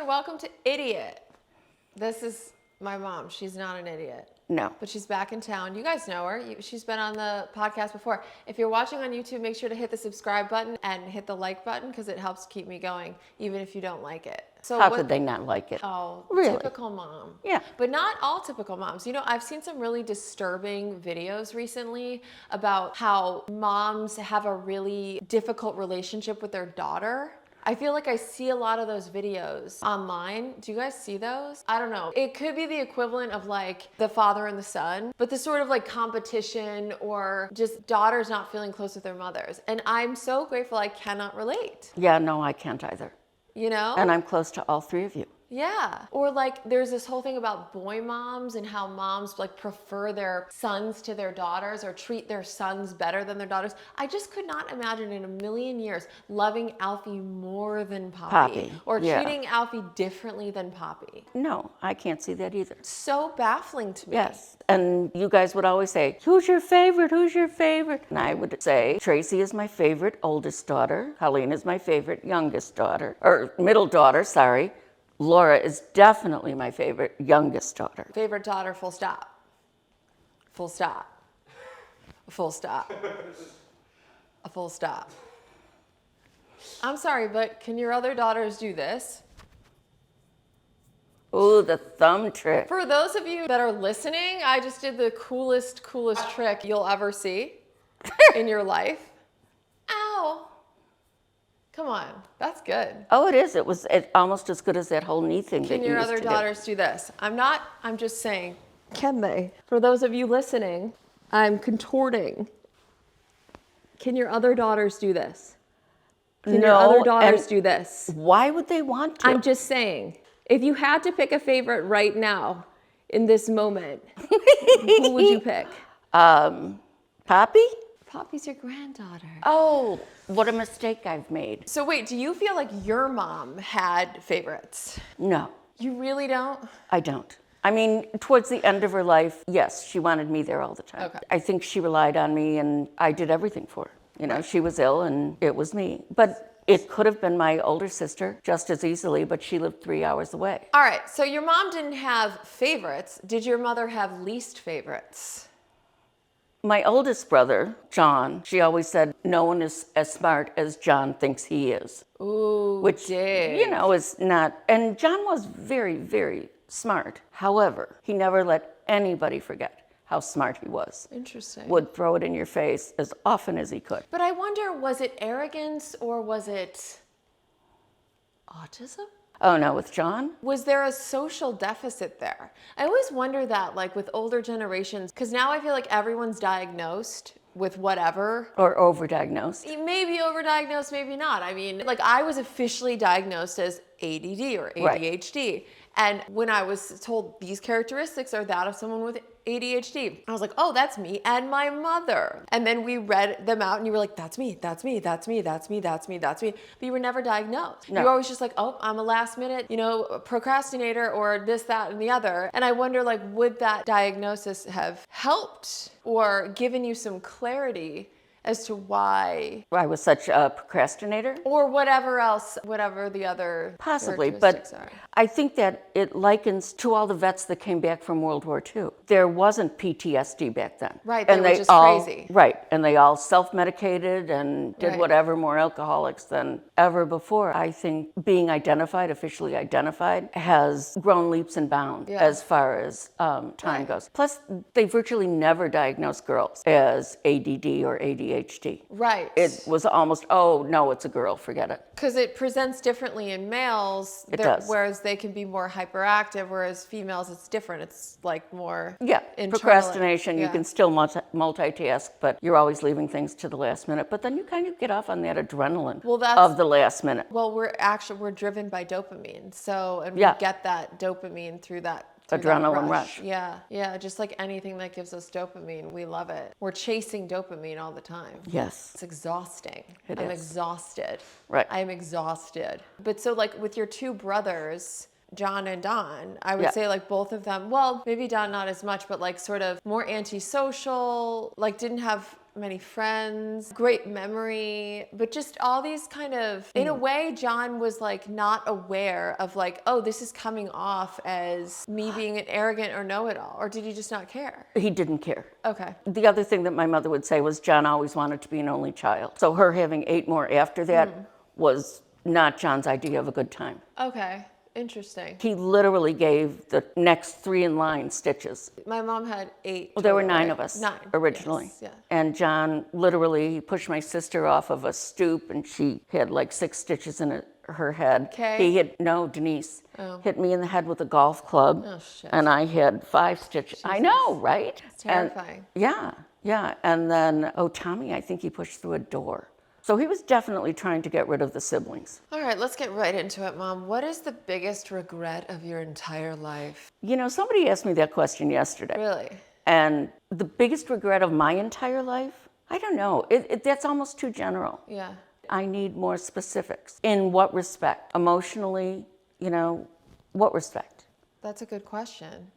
everyone, welcome to Idiot. This is my mom. She's not an idiot. No. But she's back in town. You guys know her. She's been on the podcast before. If you're watching on YouTube, make sure to hit the subscribe button and hit the like button because it helps keep me going, even if you don't like it. So How could they not like it? Oh, really? Typical mom. Yeah. But not all typical moms. You know, I've seen some really disturbing videos recently about how moms have a really difficult relationship with their daughter. I feel like I see a lot of those videos online. Do you guys see those? I don't know. It could be the equivalent of like the father and the son, but the sort of like competition or just daughters not feeling close with their mothers. And I'm so grateful I cannot relate. Yeah, no, I can't either. You know? And I'm close to all three of you. Yeah. Or like there's this whole thing about boy moms and how moms like prefer their sons to their daughters or treat their sons better than their daughters. I just could not imagine in a million years loving Alfie more than Poppy. Or treating Alfie differently than Poppy. No, I can't see that either. So baffling to me. Yes. And you guys would always say, who's your favorite? Who's your favorite? And I would say, Tracy is my favorite oldest daughter. Colleen is my favorite youngest daughter. Or middle daughter, sorry. Laura is definitely my favorite youngest daughter. Favorite daughter, full stop. Full stop. Full stop. A full stop. I'm sorry, but can your other daughters do this? Ooh, the thumb trick. For those of you that are listening, I just did the coolest trick you'll ever see in your life. Ow. Come on, that's good. Oh, it is. It was almost as good as that whole knee thing that you used to do. Can your other daughters do this? I'm just saying, can they? For those of you listening, I'm contorting. Can your other daughters do this? Can your other daughters do this? Why would they want to? I'm just saying, if you had to pick a favorite right now, in this moment, who would you pick? Poppy? Poppy's your granddaughter. Oh, what a mistake I've made. So wait, do you feel like your mom had favorites? No. You really don't? I don't. I mean, towards the end of her life, yes, she wanted me there all the time. Okay. I think she relied on me and I did everything for her. You know, she was ill and it was me. But it could have been my older sister just as easily, but she lived 3 hours away. All right, so your mom didn't have favorites. Did your mother have least favorites? My oldest brother, John, she always said, no one is as smart as John thinks he is. Ooh, which, dig. you know, is not, and John was very, very smart. However, he never let anybody forget how smart he was. Interesting. Would throw it in your face as often as he could. But I wonder, was it arrogance or was it autism? Oh no, with John? Was there a social deficit there? I always wonder that, like with older generations, because now I feel like everyone's diagnosed with whatever. Or overdiagnosed. Maybe overdiagnosed, maybe not. I mean, like I was officially diagnosed as ADD or ADHD. Right. And when I was told these characteristics are that of someone with ADHD, I was like, oh, that's me and my mother. And then we read them out and you were like, that's me, that's me, that's me, that's me, that's me, that's me. But you were never diagnosed. No. You were always just like, oh, I'm a last minute, procrastinator or this, that, and the other. And I wonder, like, would that diagnosis have helped or given you some clarity as to why I was such a procrastinator? Or whatever else, whatever the other possibly, but are. I think that it likens to all the vets that came back from World War II. There wasn't PTSD back then. Right, they were just crazy. Right, and they all self-medicated and did whatever, more alcoholics than ever before. I think being identified, officially identified, has grown leaps and bounds as far as time goes. Plus, they virtually never diagnosed girls as ADD or ADHD. Right. It was almost, oh, no, it's a girl, forget it. Because it presents differently in males, it does. Whereas they can be more hyperactive, whereas females, it's different. It's like more procrastination. You can still multitask, but you're always leaving things to the last minute. But then you kind of get off on that adrenaline of the last minute. Well, we're driven by dopamine. So, and we get that dopamine through that adrenaline rush. Yeah, just like anything that gives us dopamine, we love it. We're chasing dopamine all the time. Yes. It's exhausting. I'm exhausted. Right. I'm exhausted. But so like with your two brothers, John and Don, I would say like both of them, well, maybe Don not as much, but like sort of more antisocial, like didn't have many friends, great memory, but just all these kind of, in a way, John was like not aware of like, oh, this is coming off as me being an arrogant or know-it-all, or did he just not care? He didn't care. Okay. The other thing that my mother would say was John always wanted to be an only child. So her having 8 more after that was not John's idea of a good time. Okay. Interesting. He literally gave the next 3 in line stitches. My mom had 8. Well, there were 9 right? of us 9 originally. Yes, yeah. And John literally pushed my sister off of a stoop and she had like 6 stitches in her head. Okay. He hit, Denise, hit me in the head with a golf club. Oh, shit. And I had 5 stitches. Jesus. I know, right? It's terrifying. And, yeah. And then, Tommy, I think he pushed through a door. So he was definitely trying to get rid of the siblings. All right, let's get right into it, Mom. What is the biggest regret of your entire life? Somebody asked me that question yesterday. Really? And the biggest regret of my entire life? I don't know. That's almost too general. Yeah. I need more specifics. In what respect? Emotionally, what respect? That's a good question.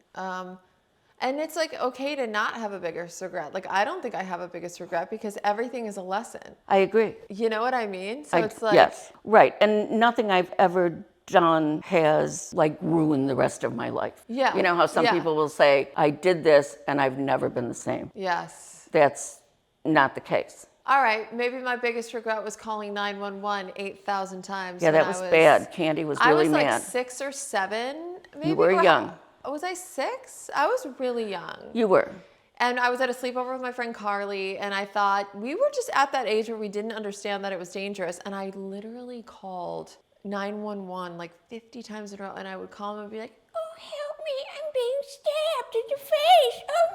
And it's like okay to not have a biggest regret. Like I don't think I have a biggest regret because everything is a lesson. I agree. You know what I mean? So it's like yes, right. And nothing I've ever done has like ruined the rest of my life. Yeah. You know how some people will say, I did this and I've never been the same. Yes. That's not the case. All right, maybe my biggest regret was calling 911 8,000 times. Yeah, that was bad. Candy was really mad. I was like 6 or 7. Maybe. You were young. Was I 6? I was really young. You were. And I was at a sleepover with my friend Carly, and I thought we were just at that age where we didn't understand that it was dangerous. And I literally called 911 like 50 times in a row, and I would call them and be like, oh, help me, I'm being stabbed in the face. Oh,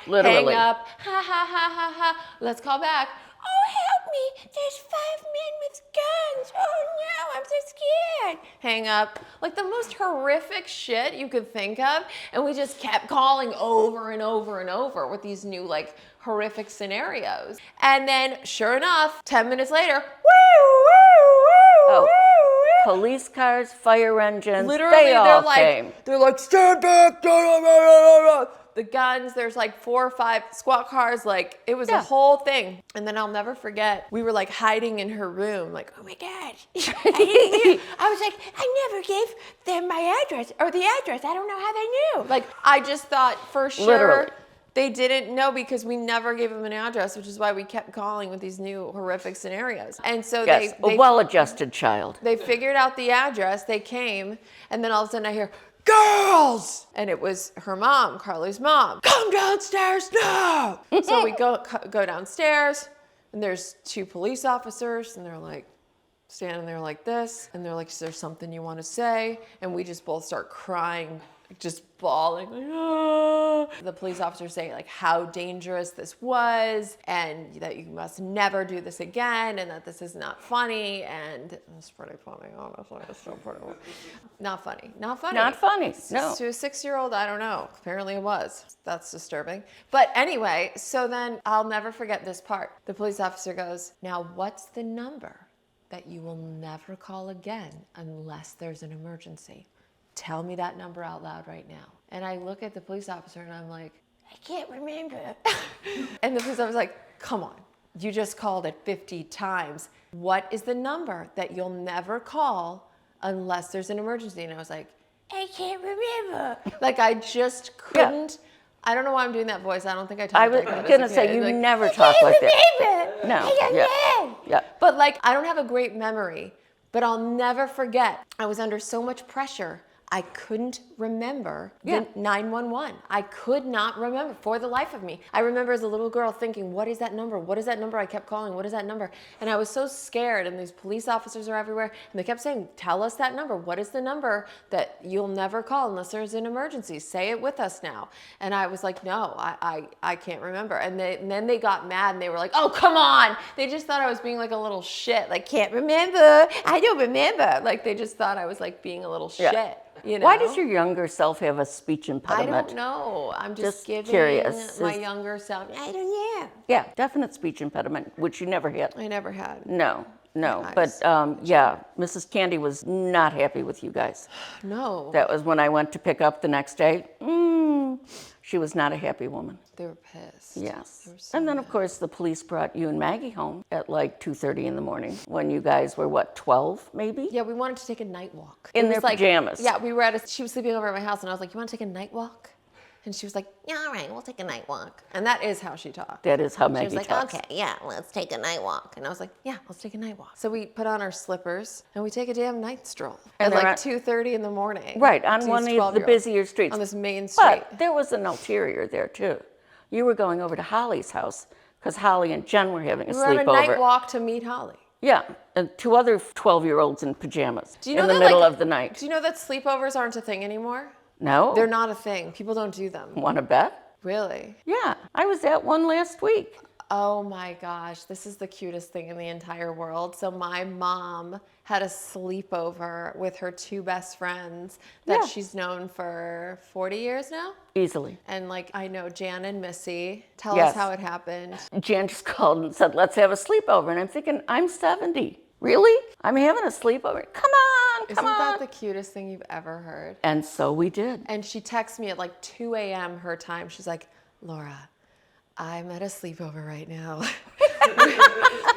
no. Literally. Hang up. Ha, ha, ha, ha, ha. Let's call back. Oh, help me. There's 5 men with guns. Oh, no, I'm so scared. Hang up. Like the most horrific shit you could think of. And we just kept calling over and over and over with these new like horrific scenarios. And then sure enough, 10 minutes later, woo, woo, woo, woo, woo. Police cars, fire engines, Literally, they all came. They're like, stand back. The guns, there's like 4 or 5 squad cars, like it was a whole thing. And then I'll never forget, we were like hiding in her room, like, oh my God. I was like, I never gave them my address or the address. I don't know how they knew. Like, I just thought for sure Literally. they didn't know because we never gave them an address, which is why we kept calling with these new horrific scenarios. And so yes, a well-adjusted child. They figured out the address, they came, and then all of a sudden I hear, girls! And it was her mom, Carly's mom. Come downstairs now! So we go downstairs, and there's 2 police officers, and they're like standing there like this, and they're like, is there something you want to say? And we just both start crying, just bawling, like, ah. The police officers say like how dangerous this was, and that you must never do this again, and that this is not funny, and it's pretty funny, honestly. It's so pretty. Not funny. Not funny. Not funny. No. To a 6-year-old, I don't know. Apparently it was. That's disturbing. But anyway, so then I'll never forget this part. The police officer goes, now what's the number that you will never call again unless there's an emergency? Tell me that number out loud right now. And I look at the police officer and I'm like, I can't remember. And the police officer's like, come on, you just called it 50 times. What is the number that you'll never call unless there's an emergency? And I was like, I can't remember. Like I just couldn't. Yeah. I don't know why I'm doing that voice. I don't think I talked like that. I was going to say, you like, never talk like that. No. Yeah. But like, I don't have a great memory, but I'll never forget. I was under so much pressure. I couldn't remember the 911. I could not remember for the life of me. I remember as a little girl thinking, what is that number? What is that number? I kept calling, what is that number? And I was so scared, and these police officers are everywhere, and they kept saying, tell us that number. What is the number that you'll never call unless there's an emergency? Say it with us now. And I was like, no, I can't remember. And then they got mad, and they were like, oh, come on. They just thought I was being like a little shit, like, can't remember. I don't remember. Like, they just thought I was like being a little shit. You know? Why does your younger self have a speech impediment? I don't know. I'm just giving curious. My younger self. I don't know. Yeah, definite speech impediment, which you never had. I never had. No. But Mrs. Candy was not happy with you guys. No. That was when I went to pick up the next day. She was not a happy woman. They were pissed. Yes. They were so And then, mad. of course, the police brought you and Maggie home at like 2:30 in the morning when you guys were, what, 12 maybe? Yeah, we wanted to take a night walk. In It was their pajamas. Yeah, we were she was sleeping over at my house, and I was like, you want to take a night walk? And she was like, yeah, all right, we'll take a night walk. And that is how she talked. That is how She Maggie was like, talks. okay, yeah, let's take a night walk. And I was like, yeah, let's take a night walk. So we put on our slippers and we take a damn night stroll And at they're like 2:30 in the morning. Right, on to one these of the 12-year-olds busier streets. on this main street. But there was an ulterior there, too. You were going over to Holly's house because Holly and Jen were having a We were on a night sleepover. walk to meet Holly. Yeah, and 2 other 12-year-olds in pajamas Do you know in the that, middle like, of the night. Do you know that sleepovers aren't a thing anymore? No? They're not a thing. People don't do them. Want to bet? Really? Yeah, I was at one last week. Oh my gosh, this is the cutest thing in the entire world. So my mom had a sleepover with her 2 best friends that Yeah. she's known for 40 years now. Easily. And like, I know Jan and Missy. Tell Yes. us how it happened. Jan just called and said, let's have a sleepover. And I'm thinking, I'm 70. Really? I'm having a sleepover? Come on, Isn't come on. that the cutest thing you've ever heard? And so we did. And she texts me at like 2 a.m. her time. She's like, Laura, I'm at a sleepover right now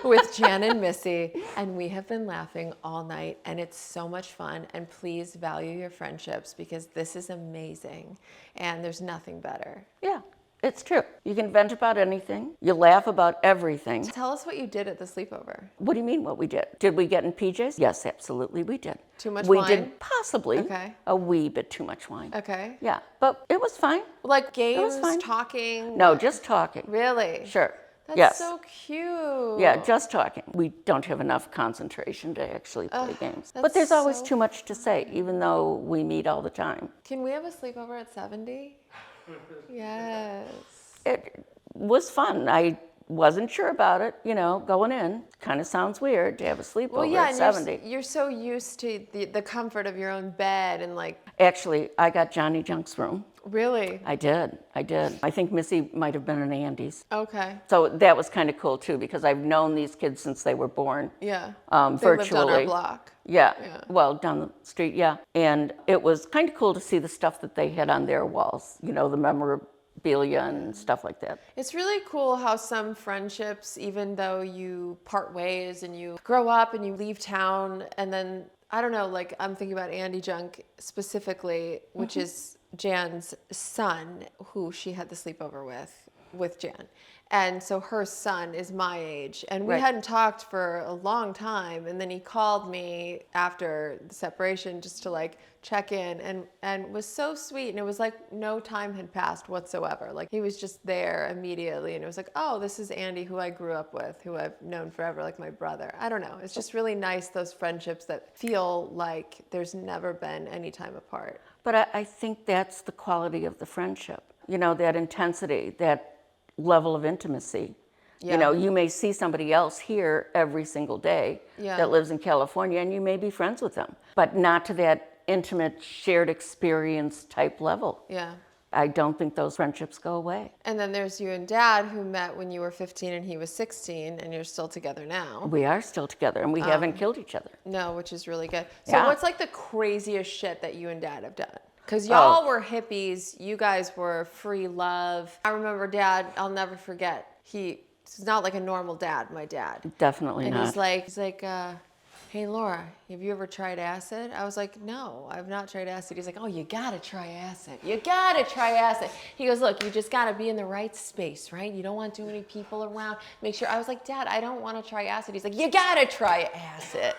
with Jan and Missy, and we have been laughing all night, and it's so much fun. And please value your friendships because this is amazing, and there's nothing better. Yeah, it's true. You can vent about anything. You laugh about everything. Tell us what you did at the sleepover. What do you mean what we did? Did we get in PJs? Yes, absolutely we did. Too much we wine? did possibly Okay. a wee bit too much wine. Okay. Yeah, but it was fine. Like games, fine. talking? No, just talking. Really? Sure. That's yes. so cute. Yeah, just talking. We don't have enough concentration to actually play games. But that's there's always so too much to say, even though we meet all the time. Can we have a sleepover at 70? Yes. It was fun. I wasn't sure about it, going in. Kind of sounds weird to have a sleepover Well, yeah, at and 70. you're so used to the comfort of your own bed and like, Actually, I got Johnny Junk's room. really? I did. I think Missy might have been in Andy's. Okay. So that was kind of cool too, because I've known these kids since they were born. Yeah. They Virtually. lived on our block. Yeah. Yeah. Well, down the street, yeah. And it was kind of cool to see the stuff that they had on their walls, the memorabilia and stuff like that. It's really cool how some friendships, even though you part ways and you grow up and you leave town, and then, I don't know, like I'm thinking about Andy Junk specifically, which is Jan's son, who she had the sleepover with Jan. And so her son is my age, and we Right. hadn't talked for a long time. And then he called me after the separation just to like check in, and was so sweet. And it was like no time had passed whatsoever. Like he was just there immediately, and it was like, oh, this is Andy, who I grew up with, who I've known forever, like my brother. I don't know. It's just really nice, those friendships that feel like there's never been any time apart. But I think that's the quality of the friendship, that intensity, that level of intimacy. Yeah. You may see somebody else here every single day Yeah. that lives in California, and you may be friends with them, but not to that intimate shared experience type level. Yeah. I don't think those friendships go away. And then there's you and Dad, who met when you were 15 and he was 16, and you're still together now. We are still together, and we haven't killed each other. No, which is really good. So Yeah. what's like the craziest shit that you and Dad have done? Because y'all were hippies. You guys were free love. I remember Dad, I'll never forget. He's not like a normal dad, my dad. Definitely And not. he's like, hey, Laura, have you ever tried acid? I was like, no, I've not tried acid. He's like, oh, you gotta try acid. You gotta try acid. He goes, look, you just gotta be in the right space, right? You don't want too many people around. Make sure. I was like, Dad, I don't want to try acid. He's like, you gotta try acid.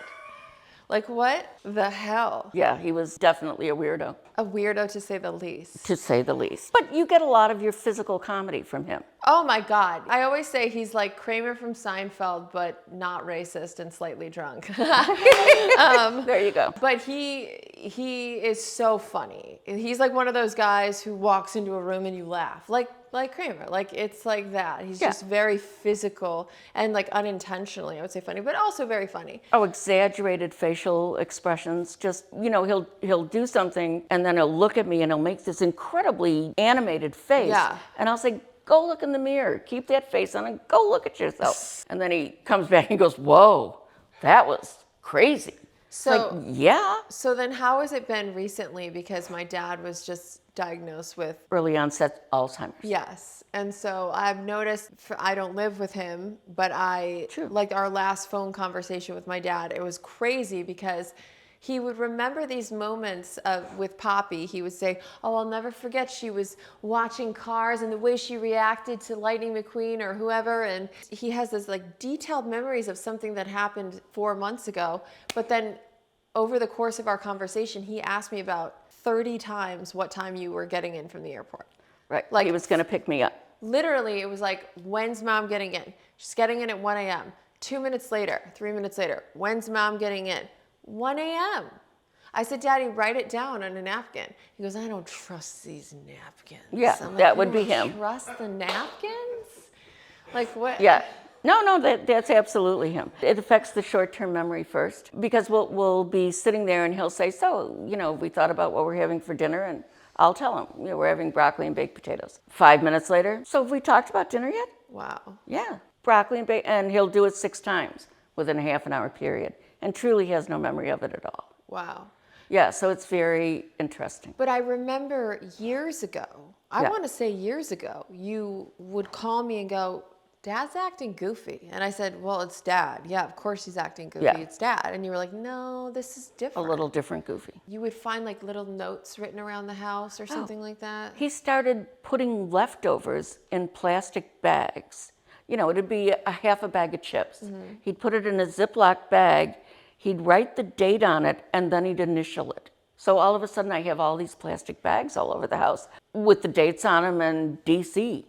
Like, what the hell? Yeah, he was definitely a weirdo, A weirdo, to say the least. to say the least. But you get a lot of your physical comedy from him. Oh my God. I always say he's like Kramer from Seinfeld, but not racist and slightly drunk. There you go. But he is so funny. He's like one of those guys who walks into a room and you laugh. Like Kramer. Like it's like that. He's Yeah. just very physical and like unintentionally, I would say funny, but also very funny. Oh, exaggerated facial expressions. Just, he'll do something and then he'll look at me and he'll make this incredibly animated face. Yeah. And I'll say, go look in the mirror. Keep that face on and go look at yourself. And then he comes back and goes, whoa, that was crazy. So, yeah. so then how has it been recently? Because my dad was just diagnosed with, Early onset Alzheimer's. yes. And so I've noticed, I don't live with him, but True. like our last phone conversation with my dad, it was crazy because he would remember these moments with Poppy. He would say, oh, I'll never forget, she was watching Cars and the way she reacted to Lightning McQueen or whoever. And he has this like detailed memories of something that happened 4 months ago. But then over the course of our conversation, he asked me about 30 times what time you were getting in from the airport. Right. Like, he was going to pick me up. Literally, it was like, when's mom getting in? She's getting in at 1 a.m. 2 minutes later, 3 minutes later, when's mom getting in? 1 a.m. I said, Daddy, write it down on a napkin. He goes, I don't trust these napkins. Yeah, I'm like, that would "You be don't him." Trust the napkins? Like what? Yeah. No, that's absolutely him. It affects the short-term memory first because we'll be sitting there and he'll say, so, we thought about what we're having for dinner, and I'll tell him, we're having broccoli and baked potatoes. 5 minutes later, so have we talked about dinner yet? Wow. Yeah, broccoli and baked, and he'll do it 6 times within a half an hour period and truly has no memory of it at all. Wow. Yeah, so it's very interesting. But I remember years ago, I Yeah. want to say years ago, you would call me and go, Dad's acting goofy. And I said, well, it's Dad. Yeah, of course he's acting goofy. Yeah. It's Dad. And you were like, no, this is A different. little different goofy. You would find like little notes written around the house or something like that. He started putting leftovers in plastic bags. It'd be a half a bag of chips. Mm-hmm. He'd put it in a Ziploc bag, he'd write the date on it, and then he'd initial it. So all of a sudden I have all these plastic bags all over the house with the dates on them and DC.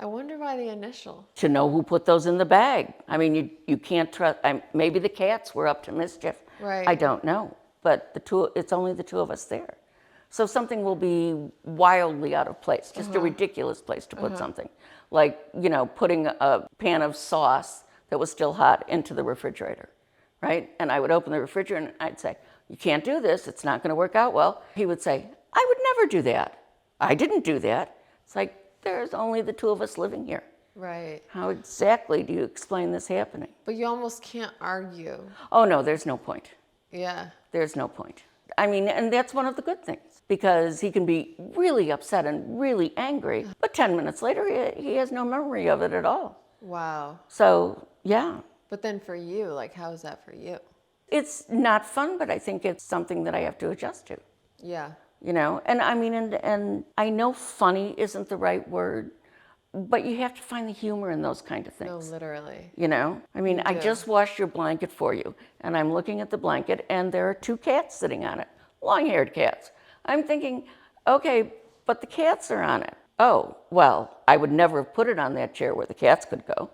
I wonder why the initial. To know who put those in the bag. I mean, you can't trust, maybe the cats were up to mischief. Right. I don't know, but it's only the 2 of us there. So something will be wildly out of place, just a ridiculous place to put something. Like, putting a pan of sauce that was still hot into the refrigerator, right? And I would open the refrigerator and I'd say, you can't do this, it's not gonna work out well. He would say, I would never do that. I didn't do that. It's like, there's only the 2 of us living here. Right. How exactly do you explain this happening? But you almost can't argue. Oh no, there's no point. Yeah. There's no point. I mean, and that's one of the good things, because he can be really upset and really angry, but 10 minutes later, he has no memory of it at all. Wow. So, yeah. But then for you, like, how is that for you? It's not fun, but I think it's something that I have to adjust to. Yeah. And I mean, and I know funny isn't the right word, but you have to find the humor in those kind of things. No, literally. I mean, I just washed your blanket for you, and I'm looking at the blanket, and there are 2 cats sitting on it, long-haired cats. I'm thinking, okay, but the cats are on it. Oh, well, I would never have put it on that chair where the cats could go.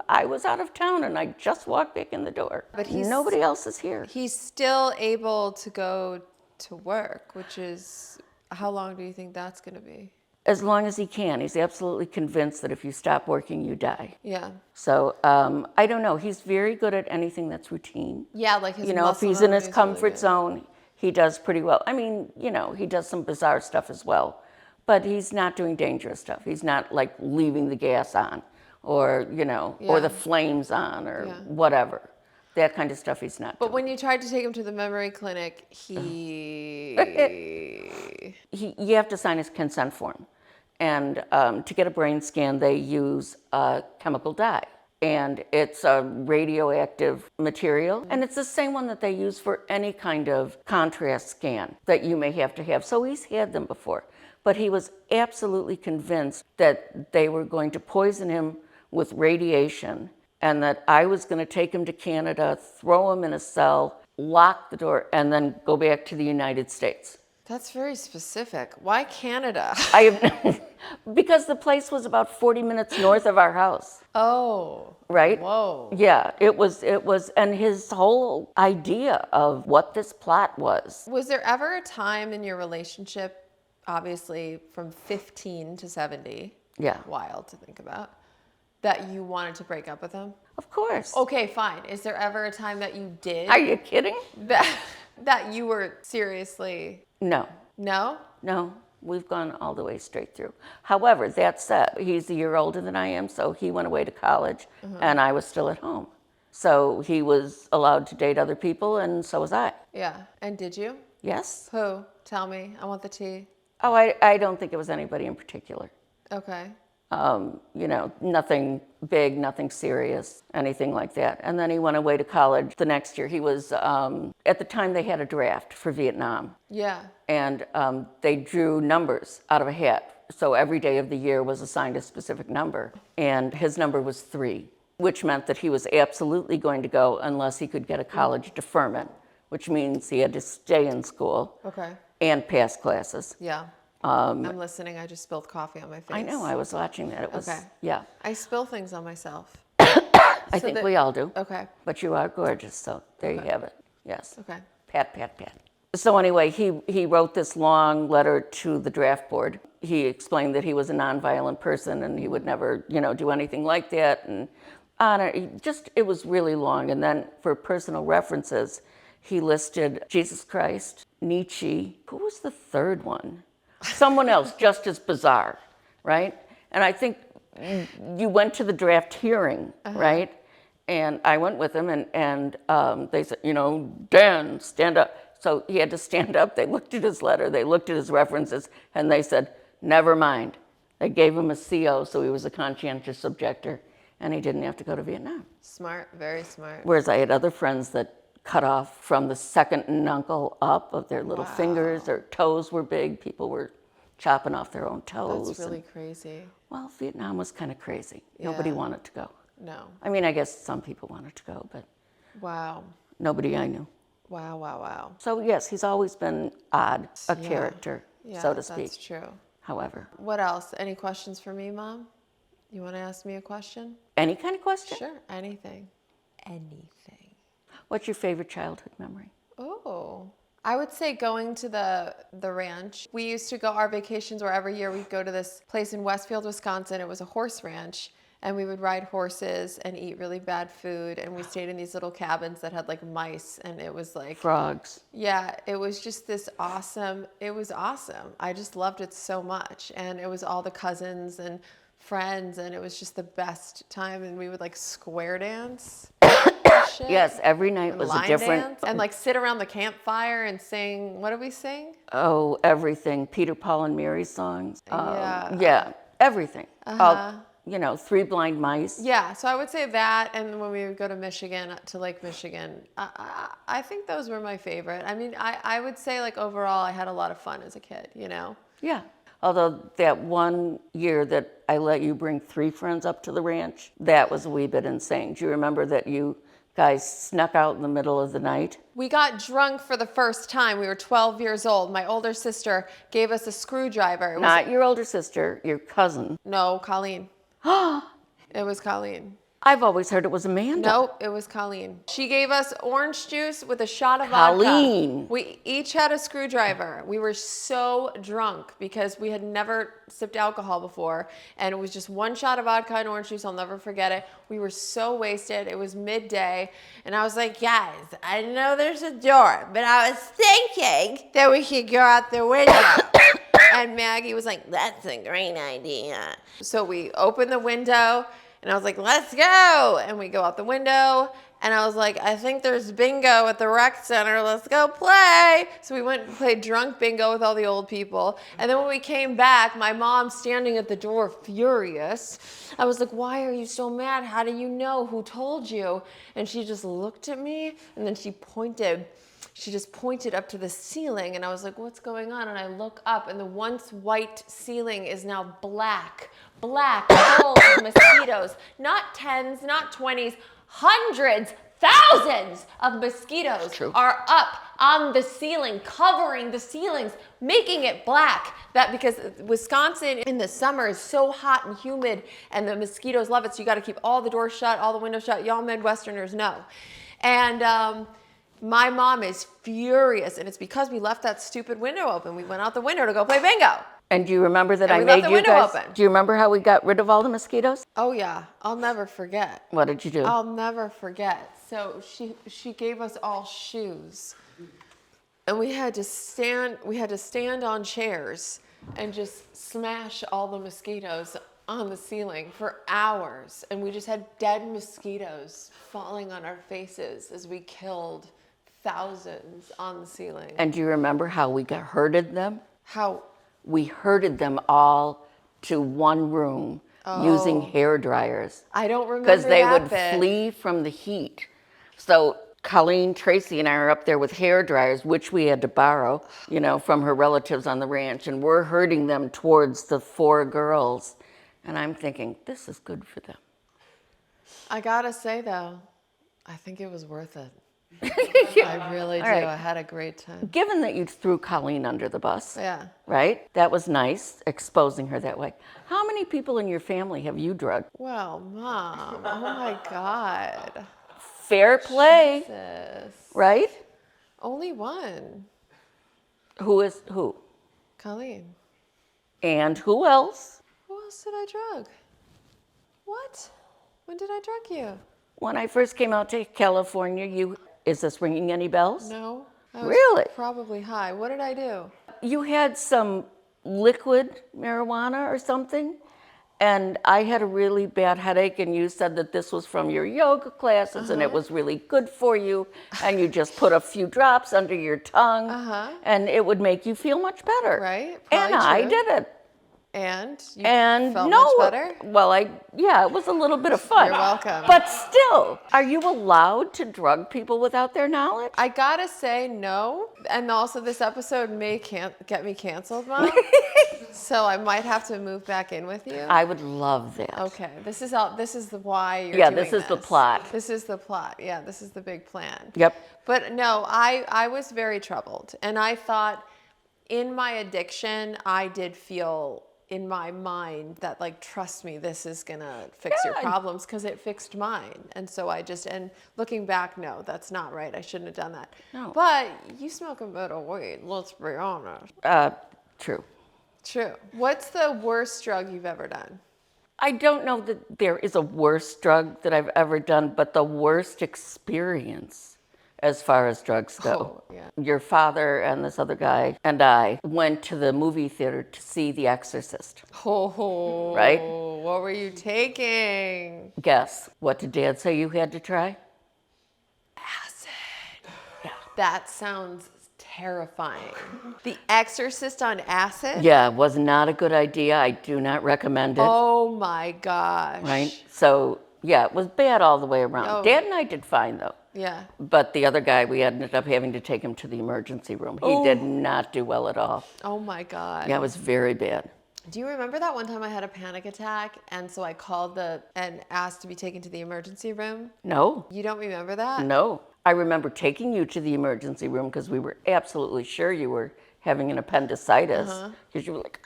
I was out of town, and I just walked back in the door. But nobody else is here. He's still able to go to work, which is, how long do you think that's going to be? As long as he can. He's absolutely convinced that if you stop working, you die. Yeah. So I don't know. He's very good at anything that's routine. Yeah, like his If he's in his comfort zone, he does pretty well. I mean, he does some bizarre stuff as well, but he's not doing dangerous stuff. He's not like leaving the gas on or, or the flames on or whatever. That kind of stuff he's not But doing. when you tried to take him to the memory clinic, you have to sign his consent form. And to get a brain scan, they use a chemical dye. And it's a radioactive material. And it's the same one that they use for any kind of contrast scan that you may have to have. So he's had them before. But he was absolutely convinced that they were going to poison him with radiation, and that I was going to take him to Canada, throw him in a cell, lock the door, and then go back to the United States. That's very specific. Why Canada? Because the place was about 40 minutes north of our house. Oh. Right? Whoa. Yeah, it was, and his whole idea of what this plot was. Was there ever a time in your relationship, obviously from 15 to 70, Yeah. wild to think about, that you wanted to break up with him? Of course. Okay, fine. Is there ever a time that you did? Are you kidding? That you were seriously... No. No? No, we've gone all the way straight through. However, that said, he's a year older than I am, so he went away to college, and I was still at home. So he was allowed to date other people, and so was I. Yeah. And did you? Yes. Who? Tell me. I want the tea. Oh, I don't think it was anybody in particular. Okay. Nothing big, nothing serious, anything like that. And then he went away to college the next year. He was, at the time they had a draft for Vietnam. Yeah. And they drew numbers out of a hat. So every day of the year was assigned a specific number. And his number was 3, which meant that he was absolutely going to go unless he could get a college deferment, which means he had to stay in school. Okay. And pass classes. Yeah. I'm listening. I just spilled coffee on my face. I know, I was watching that. It was, Okay. yeah. I spill things on myself. I think we all do. Okay. But you are gorgeous, so there you have it. Yes. Okay. Pat, pat, pat. So anyway, he wrote this long letter to the draft board. He explained that he was a nonviolent person and he would never, do anything like that. And it was really long. And then for personal references, he listed Jesus Christ, Nietzsche. Who was the third one? Someone else, just as bizarre, right? And I think you went to the draft hearing, right? And I went with him, and they said, Dan, stand up. So he had to stand up. They looked at his letter, they looked at his references, and they said, never mind. They gave him a CO, so he was a conscientious objector, and he didn't have to go to Vietnam. Smart, very smart. Whereas I had other friends that cut off from the second knuckle up of their little fingers. Their toes were big. People were chopping off their own toes. That's really crazy. Well, Vietnam was kind of crazy. Nobody wanted to go. No. I mean, I guess some people wanted to go, but Wow. nobody I knew. Wow, wow, wow. So yes, he's always been odd, a character, so to speak. That's true. However. What else? Any questions for me, Mom? You want to ask me a question? Any kind of question? Sure, anything. Anything. What's your favorite childhood memory? Oh, I would say going to the ranch. We used to go, our vacations were every year we'd go to this place in Westfield, Wisconsin. It was a horse ranch, and we would ride horses and eat really bad food, and we stayed in these little cabins that had like mice, and it was like frogs. Yeah, it was just this awesome. It was awesome. I just loved it so much, and it was all the cousins and friends, and it was just the best time. And we would like square dance. Yes, every night was a different. Dance, and like sit around the campfire and sing. What did we sing? Oh, everything. Peter, Paul, and Mary songs. Yeah, everything. All, 3 Blind Mice. Yeah, so I would say that, and when we would go to Michigan, to Lake Michigan, I think those were my favorite. I mean, I would say like overall, I had a lot of fun as a kid. Yeah. Although that one year that I let you bring 3 friends up to the ranch, that was a wee bit insane. Do you remember that you guys snuck out in the middle of the night? We got drunk for the first time. We were 12 years old. My older sister gave us a screwdriver. Not your older sister, your cousin. No, Colleen. It was Colleen. I've always heard it was Amanda. Nope, it was Colleen. She gave us orange juice with a shot of vodka. Colleen. We each had a screwdriver. We were so drunk because we had never sipped alcohol before, and it was just 1 shot of vodka and orange juice. I'll never forget it. We were so wasted. It was midday, and I was like, guys, I know there's a door, but I was thinking that we could go out the window. And Maggie was like, that's a great idea. So we opened the window, and I was like, let's go. And we go out the window, and I was like, I think there's bingo at the rec center. Let's go play. So we went and played drunk bingo with all the old people. And then when we came back, my mom standing at the door furious. I was like, why are you so mad? How do you know? Who told you? And she just looked at me, and then she just pointed up to the ceiling, and I was like, what's going on? And I look up, and the once white ceiling is now black full of mosquitoes. Not 10s, not 20s, hundreds, thousands of mosquitoes are up on the ceiling, covering the ceilings, making it black. That because Wisconsin in the summer is so hot and humid, and the mosquitoes love it, so you got to keep all the doors shut, all the windows shut. Y'all Midwesterners know. And my mom is furious, and it's because we left that stupid window open. We went out the window to go play bingo. And do you remember that I made you guys? Open. Do you remember how we got rid of all the mosquitoes? Oh yeah, I'll never forget. What did you do? I'll never forget. So she gave us all shoes, and we had to stand on chairs and just smash all the mosquitoes on the ceiling for hours, and we just had dead mosquitoes falling on our faces as we killed thousands on the ceiling. And do you remember how we herded them? How? We herded them all to one room using hair dryers. I don't remember because they that would bit. flee from the heat. So Colleen, Tracy, and I are up there with hair dryers, which we had to borrow, from her relatives on the ranch, and we're herding them towards the 4 girls. And I'm thinking, this is good for them. I gotta say though, I think it was worth it. I really do. Right. I had a great time. Given that you threw Colleen under the bus, Yeah. right? That was nice, exposing her that way. How many people in your family have you drugged? Well, Mom, oh my God. Fair play, Jesus. right? Only one. Who is who? Colleen. And who else? Who else did I drug? What? When did I drug you? When I first came out to California, is this ringing any bells? No. I was Really? probably high. What did I do? You had some liquid marijuana or something, and I had a really bad headache, and you said that this was from your yoga classes and it was really good for you, and you just put a few drops under your tongue, and it would make you feel much better. Right? And Probably I true. did it. And you And felt no, much better? well, it was a little bit of fun. You're welcome. But still, are you allowed to drug people without their knowledge? I gotta say no. And also this episode may get me canceled, Mom. So I might have to move back in with you. I would love that. Okay. This is the why you're Yeah, doing this is the plot. This is the plot. Yeah, this is the big plan. Yep. But no, I was very troubled. And I thought in my addiction, I did feel in my mind that trust me, this is gonna fix your problems, because it fixed mine. And so and looking back, no, that's not right. I shouldn't have done that. No. But you smoke a bit of weed, let's be honest. True. True. What's the worst drug you've ever done? I don't know that there is a worse drug that I've ever done, but the worst experience as far as drugs go. Oh, yeah. Your father and this other guy and I went to the movie theater to see The Exorcist. Oh, Right? What were you taking? Guess, what did Dad say you had to try? Acid. Yeah. That sounds terrifying. The Exorcist on acid? Yeah, it was not a good idea. I do not recommend it. Oh my gosh. Right? So, yeah, it was bad all the way around. Oh. Dad and I did fine, though. Yeah. But the other guy, we ended up having to take him to the emergency room. He did not do well at all. Oh my God. Yeah, it was very bad. Do you remember that one time I had a panic attack and so I called and asked to be taken to the emergency room? No, You don't remember that? no. I remember taking you to the emergency room because we were absolutely sure you were having an appendicitis. Because you were like,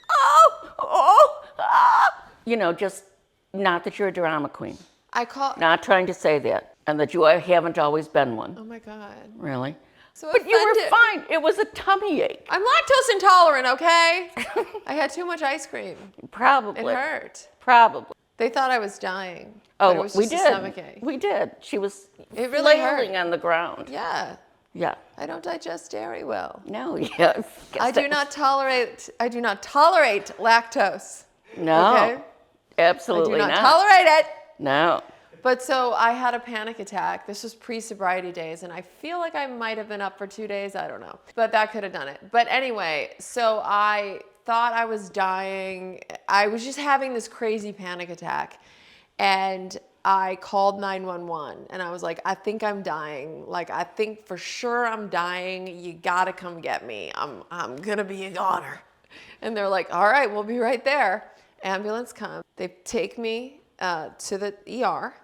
just not that you're a drama queen. I called. Not trying to say that. And that you haven't always been one. Oh my God. Really? So But you were offended. fine. It was a tummy ache. I'm lactose intolerant, okay? I had too much ice cream. Probably. It hurt. Probably. They thought I was dying. But it was we just did. a stomach ache. We did. She was It really flailing hurt. on the ground. Yeah. Yeah. I don't digest dairy well. No, yeah. I do not tolerate lactose. No. Okay? I Absolutely do not not. tolerate it. No. But so I had a panic attack. This was pre-sobriety days, and I feel like I might have been up for 2 days. I don't know. But that could have done it. But anyway, so I thought I was dying. I was just having this crazy panic attack. And I called 911, and I was like, I think I'm dying. I think for sure I'm dying. You gotta come get me. I'm gonna be a goner. And they're like, all right, we'll be right there. Ambulance comes. They take me to the ER.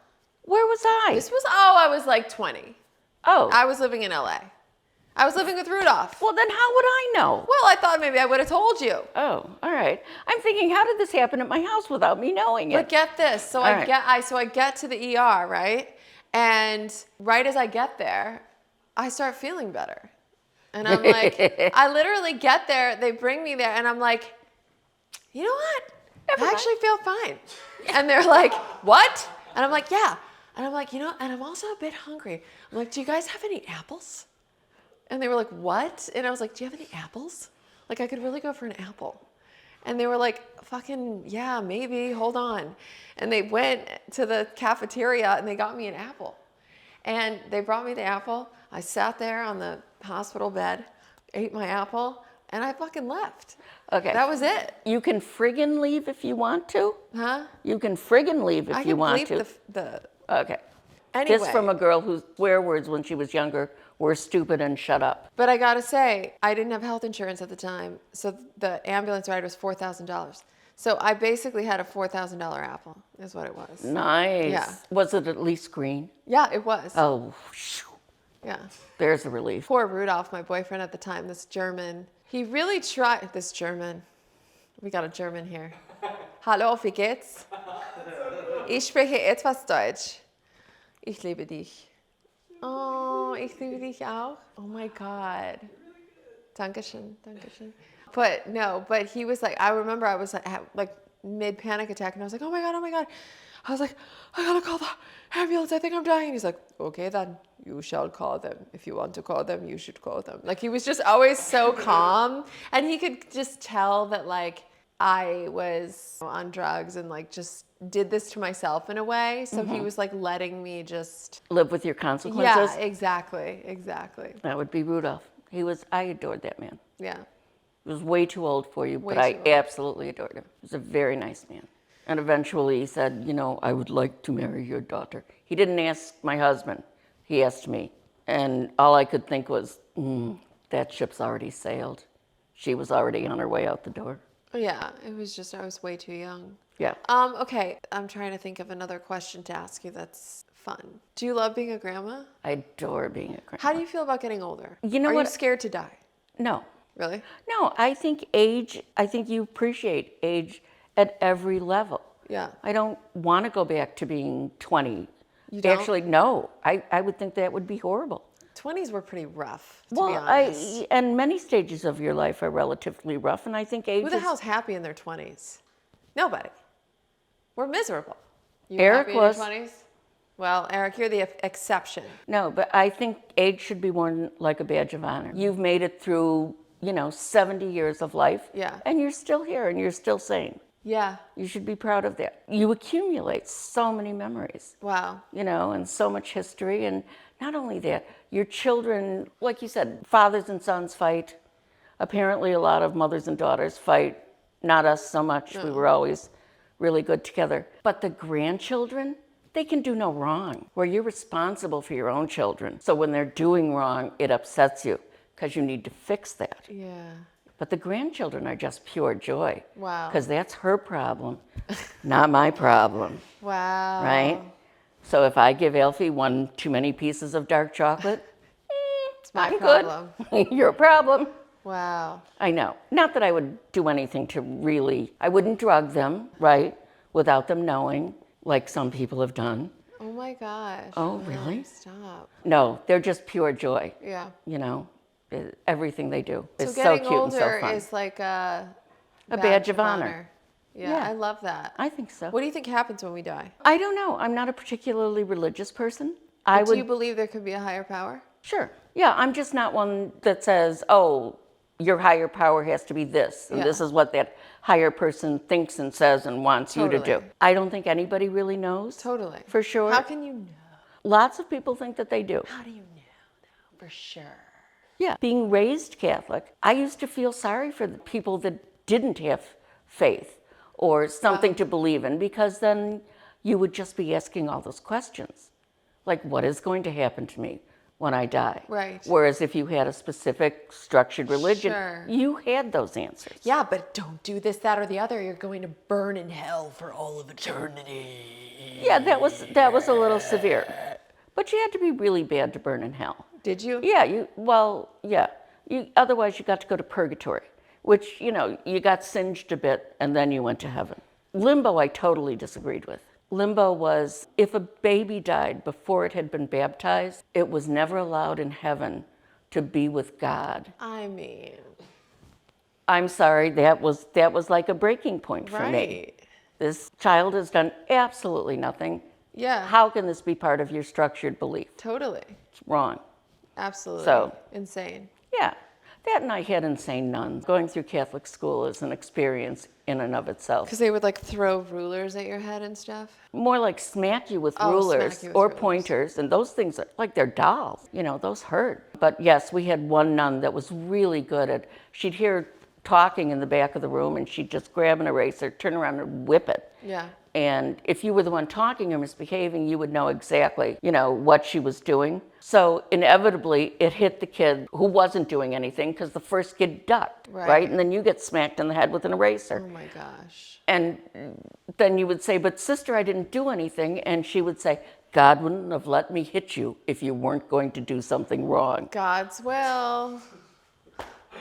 Where was I? I was like 20. Oh. I was living in LA. I was living with Rudolph. Well, then how would I know? Well, I thought maybe I would have told you. Oh, all right. I'm thinking, how did this happen at my house without me knowing But it? get this. So I get to the ER, right? And right as I get there, I start feeling better. And I'm like, I literally get there, they bring me there, and I'm like, you know what? I actually feel fine. And they're like, what? And I'm like, yeah. And I'm like, and I'm also a bit hungry. I'm like, do you guys have any apples? And they were like, what? And I was like, do you have any apples? I could really go for an apple. And they were like, fucking, yeah, maybe, hold on. And they went to the cafeteria and they got me an apple. And they brought me the apple. I sat there on the hospital bed, ate my apple, and I fucking left. Okay. That was it. You can friggin' leave if you want to. Huh? You can friggin' leave if you want to. I can bleep Okay. Anyway. This from a girl whose swear words when she was younger were stupid and shut up. But I gotta say, I didn't have health insurance at the time, so the ambulance ride was $4,000. So I basically had a $4,000 apple, is what it was. Nice. Yeah. Was it at least green? Yeah, it was. Oh, phew. Yeah. There's a relief. Poor Rudolph, my boyfriend at the time, this German. He really tried, this German. We got a German here. Hallo, wie geht's? Ich spreche etwas Deutsch. Ich liebe dich. Oh, ich liebe dich auch. Oh my God. Dankeschön, Dankeschön. But he was like, I remember I was like mid panic attack and I was like, oh my God, oh my God. I was like, I gotta call the ambulance. I think I'm dying. And he's like, okay, then you shall call them. If you want to call them, you should call them. Like he was just always so calm. And he could just tell that like I was on drugs and like just did this to myself in a way. So he was like letting me just Live with your consequences? Yeah, exactly. That would be Rudolph. I adored that man. Yeah. He was way too old for you, but I absolutely adored him. He was a very nice man. And eventually he said, you know, I would like to marry your daughter. He didn't ask my husband. He asked me. And all I could think was, that ship's already sailed. She was already on her way out the door. Yeah, it was just, I was way too young. Yeah. Okay, I'm trying to think of another question to ask you that's fun. Do you love being a grandma? I adore being a grandma. How do you feel about getting older? You know Are what? you scared to die? No. Really? No, I think you appreciate age at every level. Yeah. I don't want to go back to being 20. You don't? Actually, no. I would think that would be horrible. 20s were pretty rough, to be honest. And many stages of your life are relatively rough, and I think age Who the hell's happy in their 20s? Nobody. We're miserable. You Eric happy was. in your 20s? Well, Eric, you're the exception. No, but I think age should be worn like a badge of honor. You've made it through, 70 years of life. Yeah. And you're still here, and you're still sane. Yeah. You should be proud of that. You accumulate so many memories. Wow. And so much history. And not only that, your children, like you said, fathers and sons fight. Apparently, a lot of mothers and daughters fight. Not us so much. No. We were always really good together. But the grandchildren, they can do no wrong. Where you're responsible for your own children. So when they're doing wrong, it upsets you because you need to fix that. Yeah. But the grandchildren are just pure joy. Wow. Because that's her problem, not my problem. Wow. Right? So if I give Alfie one too many pieces of dark chocolate, it's my problem. Your problem. Wow. I know. Not that I would do anything I wouldn't drug them, right? Without them knowing, like some people have done. Oh my gosh. Oh, really? Stop. No, they're just pure joy. Yeah. Everything they do is so getting cute and so older fun. is like a badge of honor. Yeah, I love that. I think so. What do you think happens when we die? I don't know. I'm not a particularly religious person. Do you believe there could be a higher power? Sure. Yeah, I'm just not one that says, oh, your higher power has to be this, and this is what that higher person thinks and says and wants you to do. I don't think anybody really knows. Totally. For sure. How can you know? Lots of people think that they do. How do you know, though? For sure. Yeah. Being raised Catholic, I used to feel sorry for the people that didn't have faith or something to believe in, because then you would just be asking all those questions. Like, what is going to happen to me when I die? Right. Whereas if you had a specific structured religion, you had those answers. Yeah, but don't do this, that, or the other. You're going to burn in hell for all of eternity. Yeah, that was a little severe. But you had to be really bad to burn in hell. Did you? Yeah, otherwise you got to go to purgatory, which, you got singed a bit and then you went to heaven. Limbo, I totally disagreed with. Limbo was, if a baby died before it had been baptized, it was never allowed in heaven to be with God. I'm sorry, that was like a breaking point for me. This child has done absolutely nothing. Yeah. How can this be part of your structured belief? Totally. It's wrong. Absolutely. So. Insane. Yeah. That, and I had insane nuns. Going through Catholic school is an experience in and of itself. Because they would like throw rulers at your head and stuff? More like smack you with Oh, rulers smack you with or rulers. pointers, and those things are like they're dolls. You know, those hurt. But yes, we had one nun that was really good at, she'd hear talking in the back of the room and she'd just grab an eraser, turn around and whip it. Yeah. And if you were the one talking or misbehaving, you would know exactly, you know, what she was doing. So inevitably, it hit the kid who wasn't doing anything because the first kid ducked, right? And then you get smacked in the head with an eraser. Oh my gosh. And then you would say, but sister, I didn't do anything. And she would say, God wouldn't have let me hit you if you weren't going to do something wrong. God's will.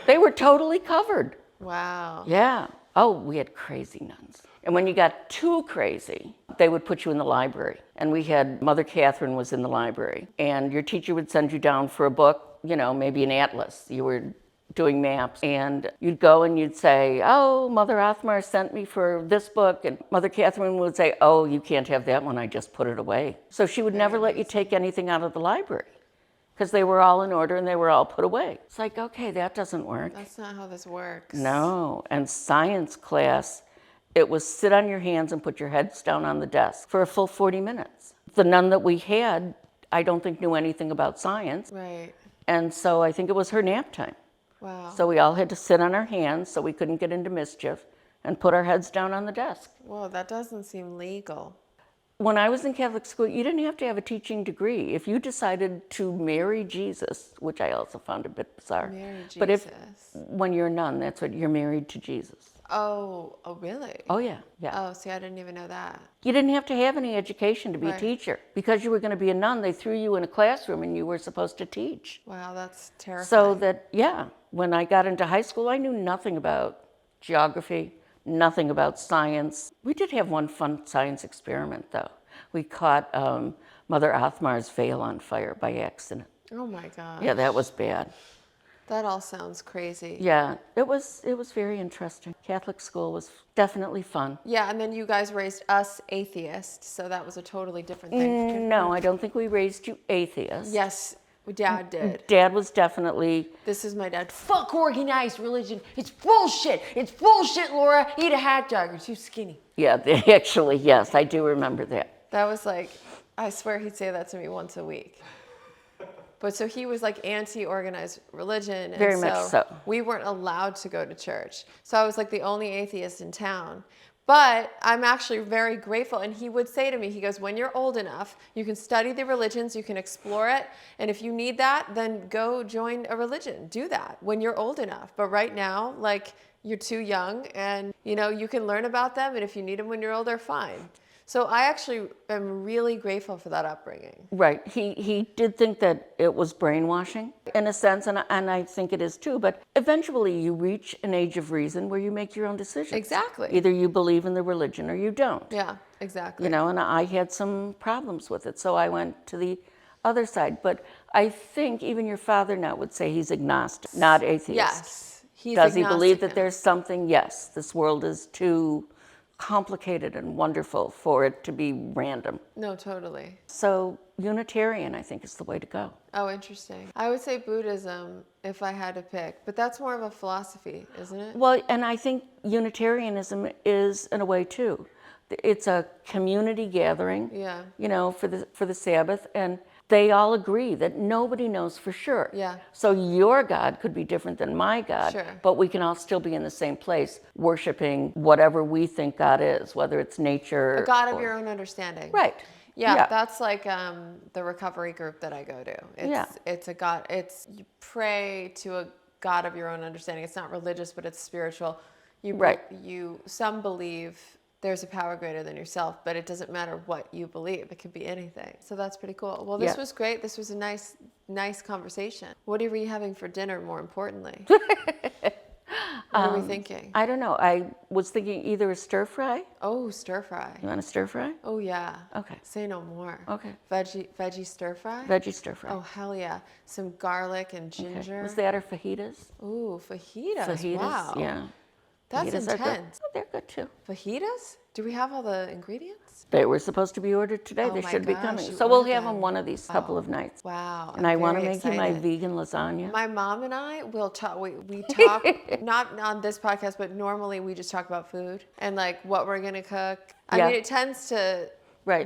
They were totally covered. Wow. Yeah. Oh, we had crazy nuns. And when you got too crazy, they would put you in the library. And we had, Mother Catherine was in the library. And your teacher would send you down for a book, you know, maybe an atlas. You were doing maps. And you'd go and you'd say, oh, Mother Othmar sent me for this book. And Mother Catherine would say, oh, you can't have that one. I just put it away. So she would never let you take anything out of the library, because they were all in order and they were all put away. It's like, okay, that doesn't work. That's not how this works. No. And science class, it was sit on your hands and put your heads down on the desk for a full 40 minutes. The nun that we had, I don't think knew anything about science. Right. And so I think it was her nap time. Wow. So we all had to sit on our hands so we couldn't get into mischief and put our heads down on the desk. Whoa, that doesn't seem legal. When I was in Catholic school, you didn't have to have a teaching degree. If you decided to marry Jesus, which I also found a bit bizarre. Marry Jesus. But when you're a nun, that's what you're married to Jesus. Oh, really? Oh, yeah, yeah. Oh, see, I didn't even know that. You didn't have to have any education to be a teacher. Because you were going to be a nun, they threw you in a classroom and you were supposed to teach. Wow, that's terrifying. So that, yeah, when I got into high school, I knew nothing about geography, nothing about science. We did have one fun science experiment, though. We caught Mother Othmar's veil on fire by accident. Oh my gosh. Yeah, that was bad. That all sounds crazy. Yeah, it was very interesting. Catholic school was definitely fun. Yeah, and then you guys raised us atheists, so that was a totally different thing. No, I don't think we raised you atheists. Yes, Dad did. Dad was definitely... This is my dad. Fuck organized religion. It's bullshit. It's bullshit, Laura. Eat a hot dog. You're too skinny. Yeah, actually, yes, I do remember that. That was like, I swear he'd say that to me once a week. But so he was like anti-organized religion. And Very much so. We weren't allowed to go to church. So I was like the only atheist in town. But I'm actually very grateful. And he would say to me, he goes, when you're old enough, you can study the religions, you can explore it. And if you need that, then go join a religion. Do that when you're old enough. But right now, like, you're too young and, you know, you can learn about them. And if you need them when you're older, fine. So I actually am really grateful for that upbringing. Right. He did think that it was brainwashing in a sense, and I think it is too, but eventually you reach an age of reason where you make your own decisions. Exactly. Either you believe in the religion or you don't. Yeah, exactly. You know, and I had some problems with it, so I went to the other side. But I think even your father now would say he's agnostic, not atheist. Yes, he's Does he agnostic believe that now. there's something? Yes, this world is too complicated and wonderful for it to be random. No, totally. So Unitarian, I think, is the way to go. Oh, interesting. I would say Buddhism if I had to pick, but that's more of a philosophy, isn't it? Well, and I think Unitarianism is in a way too. It's a community gathering, Yeah. you know, for the Sabbath, and they all agree that nobody knows for sure. Yeah. So your God could be different than my God, Sure. but we can all still be in the same place, worshiping whatever we think God is, whether it's nature. A God of or- your own understanding. Right. Yeah, that's like the recovery group that I go to. It's a God. It's you pray to a God of your own understanding. It's not religious, but it's spiritual. Some believe there's a power greater than yourself, but it doesn't matter what you believe. It could be anything. So that's pretty cool. Well, this was great. This was a nice conversation. What are we having for dinner, more importantly? What are we thinking? I don't know. I was thinking either a stir fry. Oh, stir fry. You want a stir fry? Oh, yeah. Okay. Say no more. Okay. Veggie stir fry? Veggie stir fry. Oh, hell yeah. Some garlic and ginger. Was that or fajitas? Ooh, fajitas. Fajitas, Wow. yeah. That's Fajitas are good. intense. Oh, they're good too. Fajitas? Do we have all the ingredients? They were supposed to be ordered today. Oh they my should be gosh, coming. you So we'll ordered have them them. one of these couple of nights. Wow. And I'm I want to very make you my excited. vegan lasagna. My mom and I will talk. We talk not on this podcast, but normally we just talk about food and like what we're gonna cook. I mean, it tends to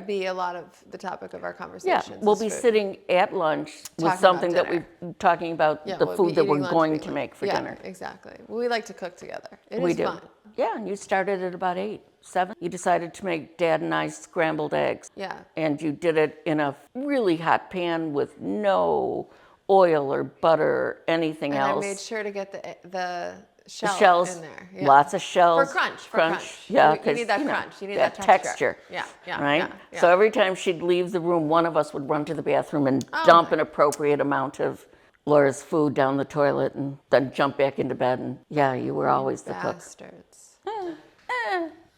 be a lot of the topic of our conversations. Yeah, we'll be sitting at lunch with something that we're talking about the we'll food that we're going to make for dinner. Exactly. We like to cook together. It We is do. fun. Yeah, and you started at about 8, 7. You decided to make Dad and I scrambled eggs. Yeah. And you did it in a really hot pan with no oil or butter or anything else. And I made sure to get the shells in there. Yeah. Lots of shells. For crunch. Yeah, you need that crunch. You need that texture. Yeah. Right? Yeah. So every time she'd leave the room, one of us would run to the bathroom and dump an appropriate amount of Laura's food down the toilet and then jump back into bed. And you were always the cook. Bastards.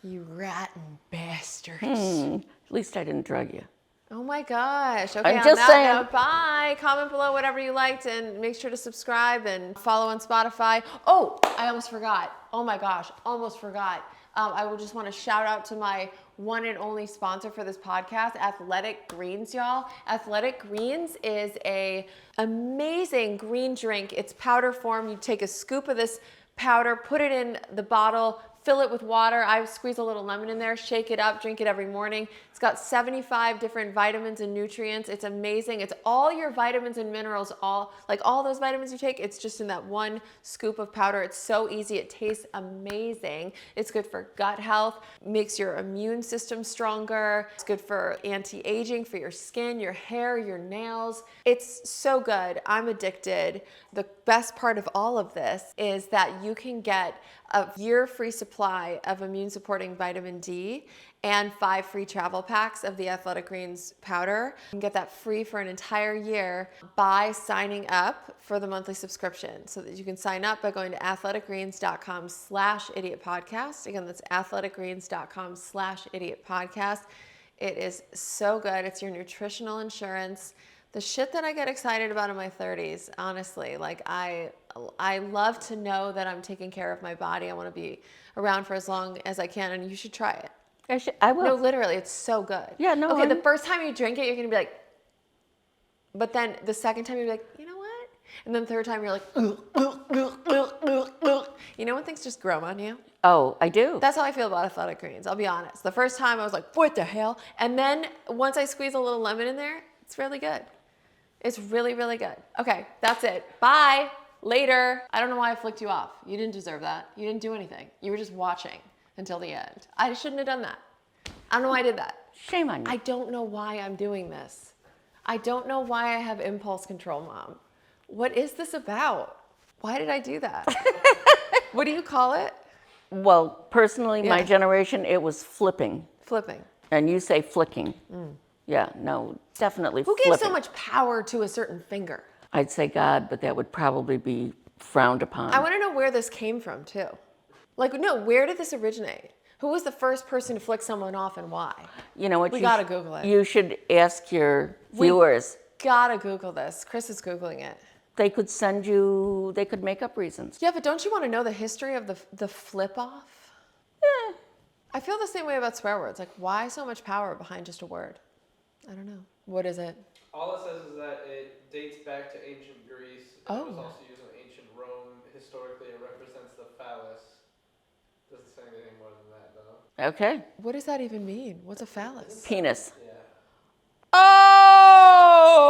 You rotten bastards. At least I didn't drug you. Oh my gosh. Okay, I'm just saying. Note, bye. Comment below whatever you liked and make sure to subscribe and follow on Spotify. Oh, I almost forgot. Oh my gosh, almost forgot. I would just want to shout out to my one and only sponsor for this podcast, Athletic Greens, y'all. Athletic Greens is a amazing green drink. It's powder form. You take a scoop of this powder, put it in the bottle, fill it with water. I squeeze a little lemon in there, shake it up, drink it every morning. It's got 75 different vitamins and nutrients. It's amazing. It's all your vitamins and minerals, all those vitamins you take, it's just in that one scoop of powder. It's so easy. It tastes amazing. It's good for gut health, makes your immune system stronger. It's good for anti-aging, for your skin, your hair, your nails. It's so good. I'm addicted. The best part of all of this is that you can get a year-free supply of immune-supporting vitamin D and 5 free travel packs of the Athletic Greens powder. You can get that free for an entire year by signing up for the monthly subscription. So that you can sign up by going to athleticgreens.com/idiotpodcast. Again, that's athleticgreens.com/idiotpodcast. It is so good. It's your nutritional insurance. The shit that I get excited about in my 30s, honestly, like I love to know that I'm taking care of my body. I want to be around for as long as I can, and you should try it. I will. No, literally, it's so good. Yeah, no. Okay, the first time you drink it, you're gonna be like, but then the second time you're like, you know what? And then the third time you're like, you know when things just grow on you? Oh, I do. That's how I feel about Athletic Greens. I'll be honest. The first time I was like, what the hell? And then once I squeeze a little lemon in there, it's really good. It's really, really good. Okay, that's it. Bye. Later. I don't know why I flicked you off. You didn't deserve that. You didn't do anything. You were just watching until the end. I shouldn't have done that. I don't know why I did that. Shame on you. I don't know why I'm doing this. I don't know why I have impulse control, Mom. What is this about? Why did I do that? What do you call it? Well, personally, my generation, it was flipping. Flipping. And you say flicking. Yeah, no, definitely Who flipping. gave so much power to a certain finger? I'd say God, but that would probably be frowned upon. I want to know where this came from, too. Like, no, where did this originate? Who was the first person to flick someone off and why? You know what? We gotta Google it. You should ask your viewers. Gotta Google this. Chris is Googling it. They could they could make up reasons. Yeah, but don't you want to know the history of the flip off? Yeah. I feel the same way about swear words. Like, why so much power behind just a word? I don't know. What is it? All it says is that it dates back to ancient Greece. And it was also used in ancient Rome. Historically, it represents the phallus. Doesn't say anything more than that, though. Okay. What does that even mean? What's a phallus? Penis. Yeah.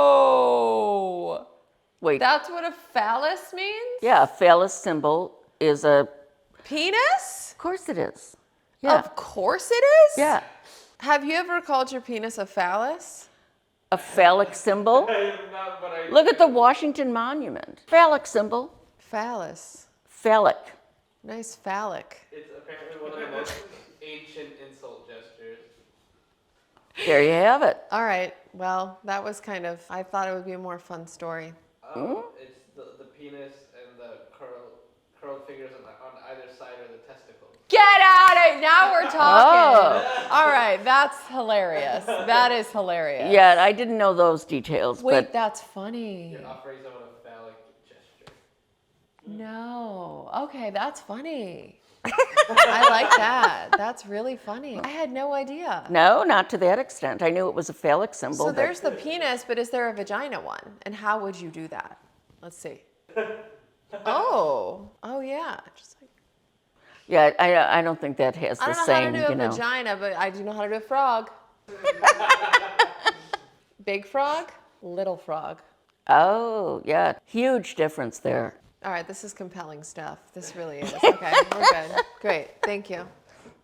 Oh! Wait. That's what a phallus means? Yeah, a phallus symbol is a... Penis? Of course it is. Yeah. Of course it is? Yeah. Have you ever called your penis a phallus? A phallic symbol? Look at the Washington Monument. Phallic symbol. Phallus. Phallic. Nice phallic. It's apparently one of the most ancient insult gestures. There you have it. All right. Well, that was kind of, I thought it would be a more fun story. It's the penis and the curled fingers on either side are the testicles. Get out of it. Now we're talking. All right. That's hilarious. That is hilarious. Yeah, I didn't know those details. Wait, but that's funny. You're offering someone a phallic gesture. No. Okay, that's funny. I like that. That's really funny. I had no idea. No, not to that extent. I knew it was a phallic symbol. So but- there's the penis, but is there a vagina one? And how would you do that? Let's see. Oh yeah. Just like, Yeah, I don't think that has I the don't know same, how to do a vagina, but I do know how to do a frog. Big frog, little frog. Oh, yeah. Huge difference there. All right, this is compelling stuff. This really is. Okay, we're good. Great. Thank you.